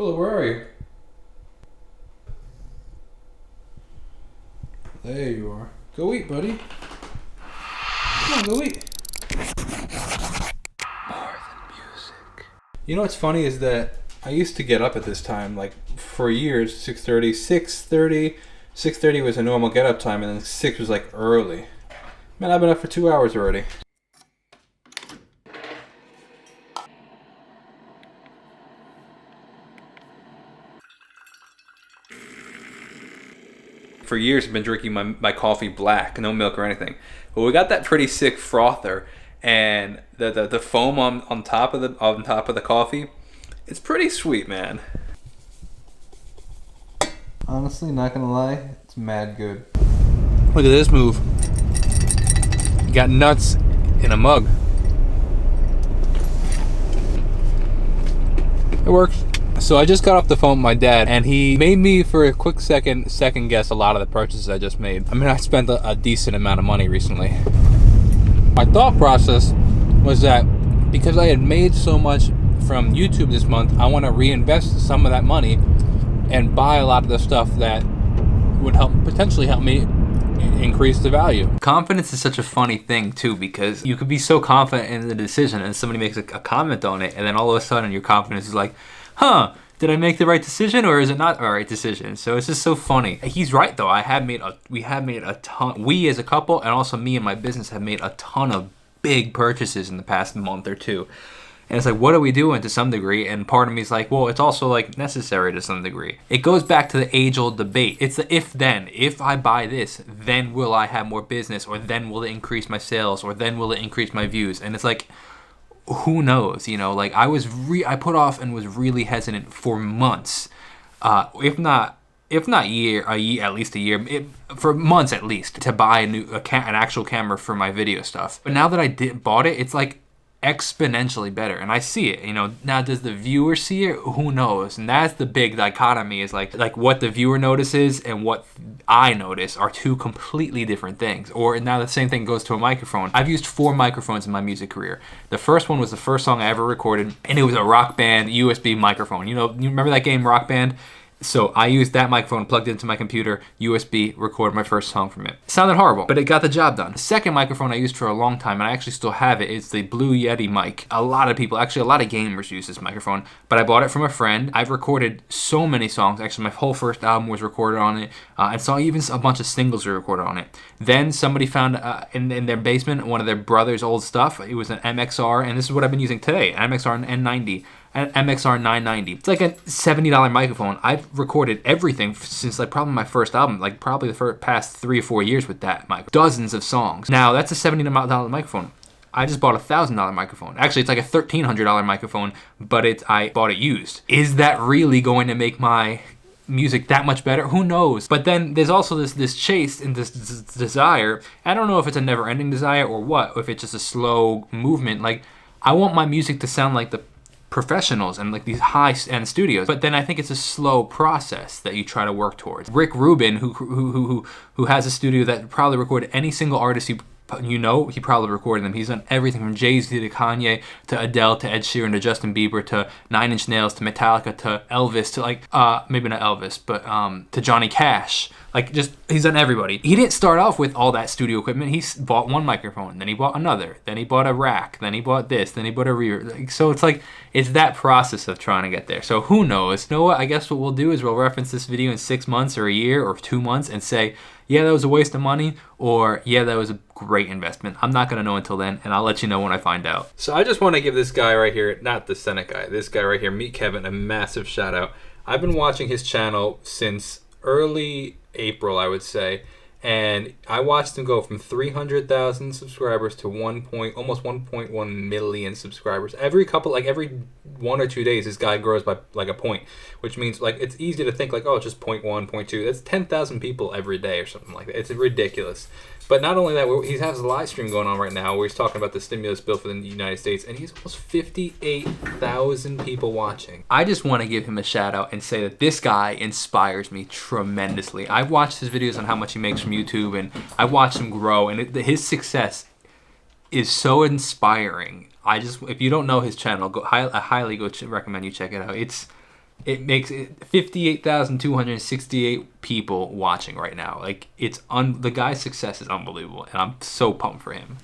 Hello, where are you? There you are. Go eat, buddy. Come on, go eat. More than music. You know what's funny is that I used to get up at this time, like for years, 6:30. 6:30 was a normal get up time, and then 6 was like early. Man, I've been up for 2 hours already. For years I've been drinking my coffee black, no milk or anything. But we got that pretty sick frother, and the foam on top of the coffee, it's pretty sweet, man. Honestly, not gonna lie, it's mad good. Look at this move. You got nuts in a mug. It works. So I just got off the phone with my dad, and he made me for a quick second guess a lot of the purchases I just made. I mean, I spent a decent amount of money recently. My thought process was that because I had made so much from YouTube this month, I want to reinvest some of that money and buy a lot of the stuff that would potentially help me increase the value. Confidence is such a funny thing too, because you could be so confident in the decision and somebody makes a comment on it, and then all of a sudden your confidence is like, did I make the right decision or is it not the right decision? So it's just so funny. He's right though. We have made a ton. We as a couple, and also me and my business, have made a ton of big purchases in the past month or two. And it's like, what are we doing to some degree? And part of me is like, well, it's also like necessary to some degree. It goes back to the age-old debate. It's the if then. If I buy this, then will I have more business, or then will it increase my sales, or then will it increase my views? And it's like, who knows? You know, like I put off and was really hesitant for months, if not at least a year, for months at least, to buy an actual camera for my video stuff. But now that I bought it, it's like exponentially better, and I see it. You know, now does the viewer see it? Who knows? And that's the big dichotomy, is like what the viewer notices and what I notice are two completely different things. Or now the same thing goes to a microphone. I've used 4 microphones in my music career. The first one was the first song I ever recorded, and it was a Rock Band USB microphone. You know, you remember that game Rock Band? So I used that microphone, plugged it into my computer, USB, recorded my first song from it. It sounded horrible, but it got the job done. The second microphone I used for a long time, and I actually still have it, is the Blue Yeti mic. A lot of people, actually a lot of gamers use this microphone, but I bought it from a friend. I've recorded so many songs. Actually, my whole first album was recorded on it, and so even a bunch of singles were recorded on it. Then somebody found in their basement one of their brother's old stuff. It was an MXR, and this is what I've been using today, an MXR N90. An MXR 990. It's like a $70 microphone. I've recorded everything since like probably my first album, like probably the past 3 or 4 years with that mic. Dozens of songs. Now that's a $70 microphone. I just bought a $1,000 microphone. Actually, it's like a $1,300 microphone, but I bought it used. Is that really going to make my music that much better? Who knows? But then there's also this chase and this desire. I don't know if it's a never-ending desire or what, or if it's just a slow movement. Like, I want my music to sound like the professionals and like these high-end studios, but then I think it's a slow process that you try to work towards. Rick Rubin, who has a studio that probably recorded any single artist he probably recorded them. He's done everything from Jay-Z to Kanye to Adele to Ed Sheeran to Justin Bieber to Nine Inch Nails to Metallica to Elvis to like maybe not Elvis, but to Johnny Cash. Like, just, he's done everybody. He didn't start off with all that studio equipment. He bought one microphone, then he bought another, then he bought a rack, then he bought this, then he bought a rear. Like, so it's like, it's that process of trying to get there. So who knows? You know what? I guess what we'll do is we'll reference this video in 6 months or a year or 2 months and say, yeah, that was a waste of money, or yeah, that was a great investment. I'm not going to know until then, and I'll let you know when I find out. So I just want to give this guy right here, not the Senate guy, this guy right here, Meet Kevin, a massive shout out. I've been watching his channel since early April, I would say, and I watched him go from 300,000 subscribers to almost 1.1 million subscribers. Every 1 or 2 days, this guy grows by like a point, which means like it's easy to think like, oh, it's just 0.1, 0.2. That's 10,000 people every day or something like that. It's ridiculous. But not only that, he has a live stream going on right now where he's talking about the stimulus bill for the United States, and he's almost 58,000 people watching. I just want to give him a shout out and say that this guy inspires me tremendously. I've watched his videos on how much he makes from YouTube, and I've watched him grow, and his success is so inspiring. If you don't know his channel, I highly recommend you check it out. It makes it 58,268 people watching right now. Like, the guy's success is unbelievable, and I'm so pumped for him.